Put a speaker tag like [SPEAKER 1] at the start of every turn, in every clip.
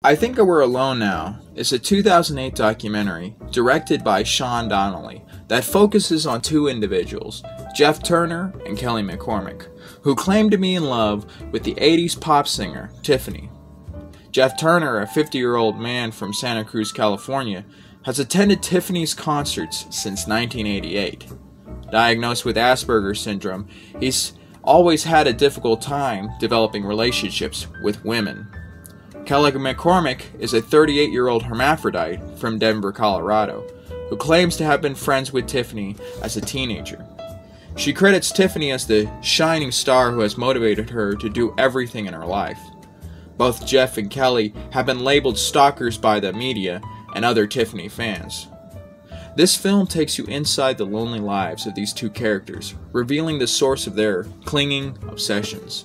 [SPEAKER 1] I Think We're Alone Now is a 2008 documentary directed by Sean Donnelly that focuses on two individuals, Jeff Turner and Kelly McCormick, who claim to be in love with the 80s pop singer Tiffany. Jeff Turner, a 50-year-old man from Santa Cruz, California, has attended Tiffany's concerts since 1988. Diagnosed with Asperger's syndrome, he's always had a difficult time developing relationships with women. Kelly McCormick is a 38-year-old hermaphrodite from Denver, Colorado, who claims to have been friends with Tiffany as a teenager. She credits Tiffany as the shining star who has motivated her to do everything in her life. Both Jeff and Kelly have been labeled stalkers by the media and other Tiffany fans. This film takes you inside the lonely lives of these two characters, revealing the source of their clinging obsessions.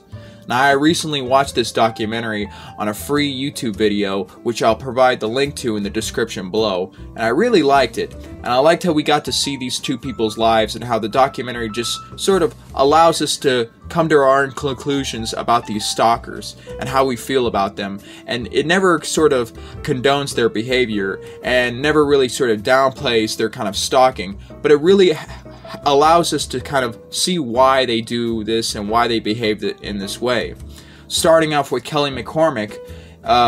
[SPEAKER 1] Now, I recently watched this documentary on a free YouTube video, which I'll provide the link to in the description below, and I really liked it. And I liked how we got to see these two people's lives and how the documentary just sort of allows us to come to our own conclusions about these stalkers and how we feel about them. And it never sort of condones their behavior and never really sort of downplays their kind of stalking, but it really allows us to kind of see why they do this and why they behave in this way. Starting off with Kelly McCormick,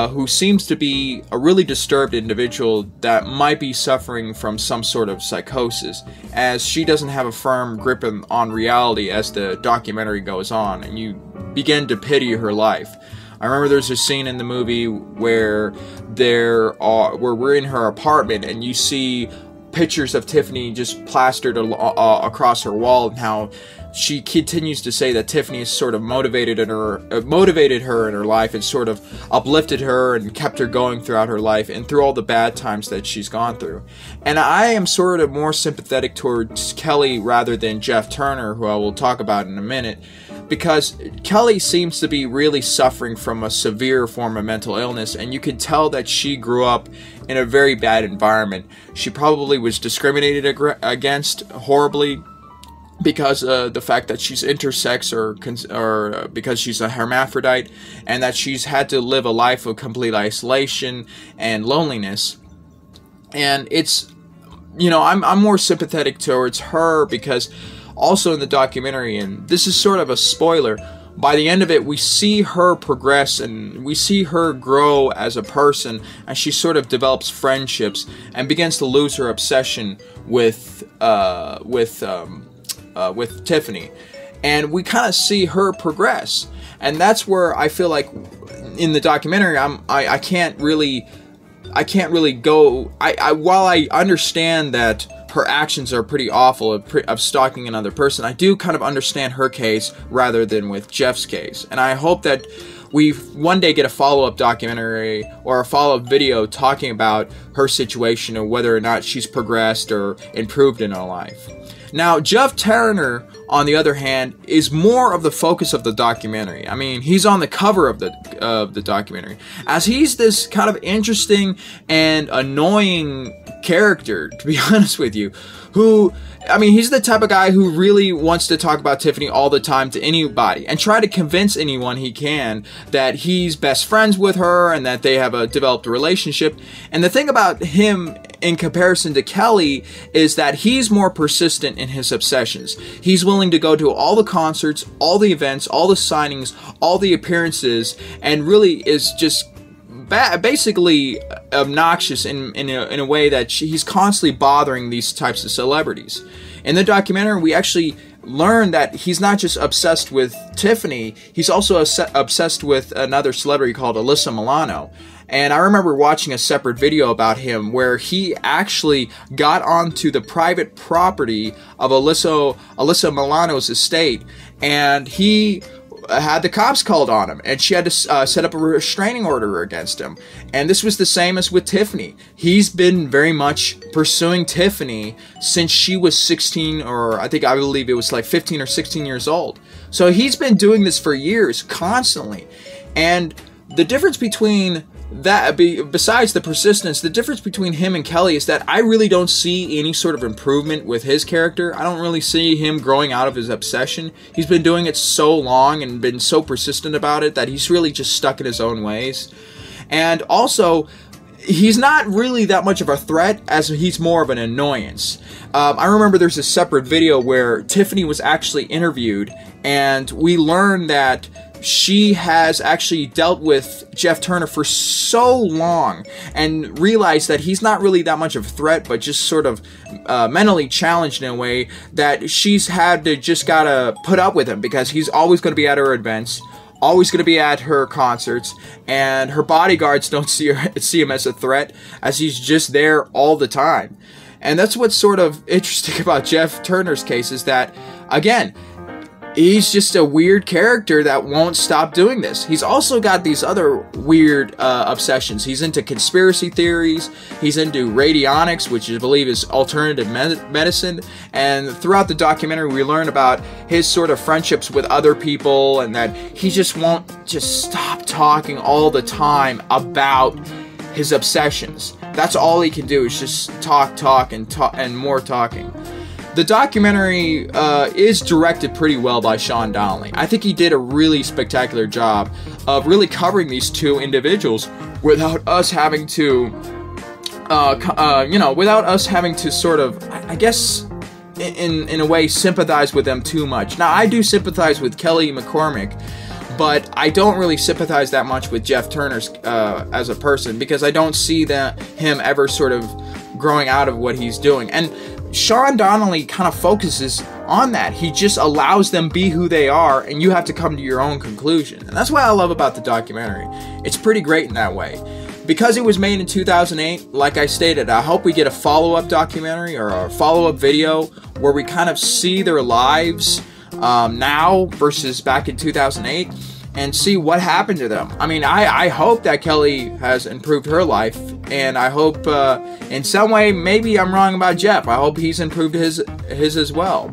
[SPEAKER 1] who seems to be a really disturbed individual that might be suffering from some sort of psychosis, as she doesn't have a firm grip on reality as the documentary goes on, and you begin to pity her life. I remember there's a scene in the movie where we're in her apartment and you see pictures of Tiffany just plastered across her wall, and how she continues to say that Tiffany has sort of motivated her in her life and sort of uplifted her and kept her going throughout her life and through all the bad times that she's gone through. And I am sort of more sympathetic towards Kelly rather than Jeff Turner, who I will talk about in a minute, because Kelly seems to be really suffering from a severe form of mental illness, and you can tell that she grew up in a very bad environment. She probably was discriminated against horribly because of the fact that she's intersex or because she's a hermaphrodite, and that she's had to live a life of complete isolation and loneliness. And it's, you know, I'm more sympathetic towards her because also in the documentary, and this is sort of a spoiler, by the end of it we see her progress and we see her grow as a person as she sort of develops friendships and begins to lose her obsession with Tiffany. And we kind of see her progress, and that's where I feel like in the documentary I can't really go. While I understand that her actions are pretty awful of stalking another person, I do kind of understand her case rather than with Jeff's case. And I hope that we one day get a follow-up documentary or a follow-up video talking about her situation and whether or not she's progressed or improved in her life. Now, Jeff Turner, on the other hand, is more of the focus of the documentary. I mean, he's on the cover of the documentary, as he's this kind of interesting and annoying character, to be honest with you, who, I mean, he's the type of guy who really wants to talk about Tiffany all the time to anybody and try to convince anyone he can that he's best friends with her and that they have a developed relationship. And the thing about him in comparison to Kelly is that he's more persistent in his obsessions. He's willing to go to all the concerts, all the events, all the signings, all the appearances, and really is just basically obnoxious in a way that he's constantly bothering these types of celebrities. In the documentary, we actually learn that he's not just obsessed with Tiffany, he's also obsessed with another celebrity called Alyssa Milano. And I remember watching a separate video about him where he actually got onto the private property of Alyssa Milano's estate, and he had the cops called on him, and she had to set up a restraining order against him. And this was the same as with Tiffany. He's been very much pursuing Tiffany since she was 16, or I believe it was like 15 or 16 years old. So he's been doing this for years, constantly. And the difference between that, besides the persistence, the difference between him and Kelly is that I really don't see any sort of improvement with his character. I don't really see him growing out of his obsession. He's been doing it so long and been so persistent about it that he's really just stuck in his own ways. And also, he's not really that much of a threat as he's more of an annoyance. I remember there's a separate video where Tiffany was actually interviewed, and we learned that she has actually dealt with Jeff Turner for so long and realized that he's not really that much of a threat, but just sort of mentally challenged in a way that she's had to just gotta put up with him because he's always going to be at her events, always going to be at her concerts, and her bodyguards don't see him as a threat, as he's just there all the time. And that's what's sort of interesting about Jeff Turner's case, is that, again, he's just a weird character that won't stop doing this. He's also got these other weird obsessions. He's into conspiracy theories. He's into radionics, which I believe is alternative medicine. And throughout the documentary, we learn about his sort of friendships with other people, and that he just won't just stop talking all the time about his obsessions. That's all he can do, is just talk, and more talking. The documentary is directed pretty well by Sean Donnelly. I think he did a really spectacular job of really covering these two individuals without us having to, without us having to sort of, I guess, in a way, sympathize with them too much. Now, I do sympathize with Kelly McCormick, but I don't really sympathize that much with Jeff Turner as a person, because I don't see him ever sort of growing out of what he's doing. And Sean Donnelly kind of focuses on that. He just allows them be who they are, and you have to come to your own conclusion. And that's what I love about the documentary. It's pretty great in that way. Because it was made in 2008, like I stated, I hope we get a follow-up documentary or a follow-up video where we kind of see their lives now versus back in 2008, and see what happened to them. I mean, I hope that Kelly has improved her life, and I hope in some way, maybe I'm wrong about Jeff, I hope he's improved his as well.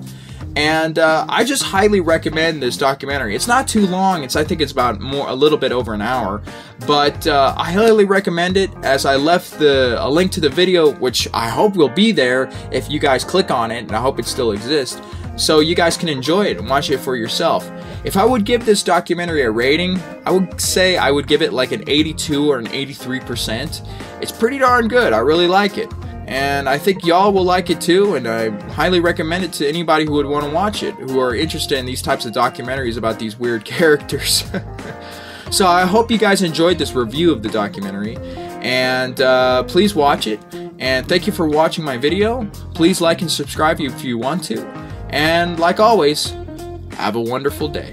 [SPEAKER 1] And I just highly recommend this documentary. It's not too long. I think it's about a little bit over an hour, but I highly recommend it, as I left a link to the video, which I hope will be there if you guys click on it, and I hope it still exists, so you guys can enjoy it and watch it for yourself. If I would give this documentary a rating, I would say I would give it like an 82 or an 83%. It's pretty darn good. I really like it. And I think y'all will like it too, and I highly recommend it to anybody who would want to watch it, who are interested in these types of documentaries about these weird characters. So I hope you guys enjoyed this review of the documentary, and please watch it. And thank you for watching my video. Please like and subscribe if you want to. And like always, have a wonderful day.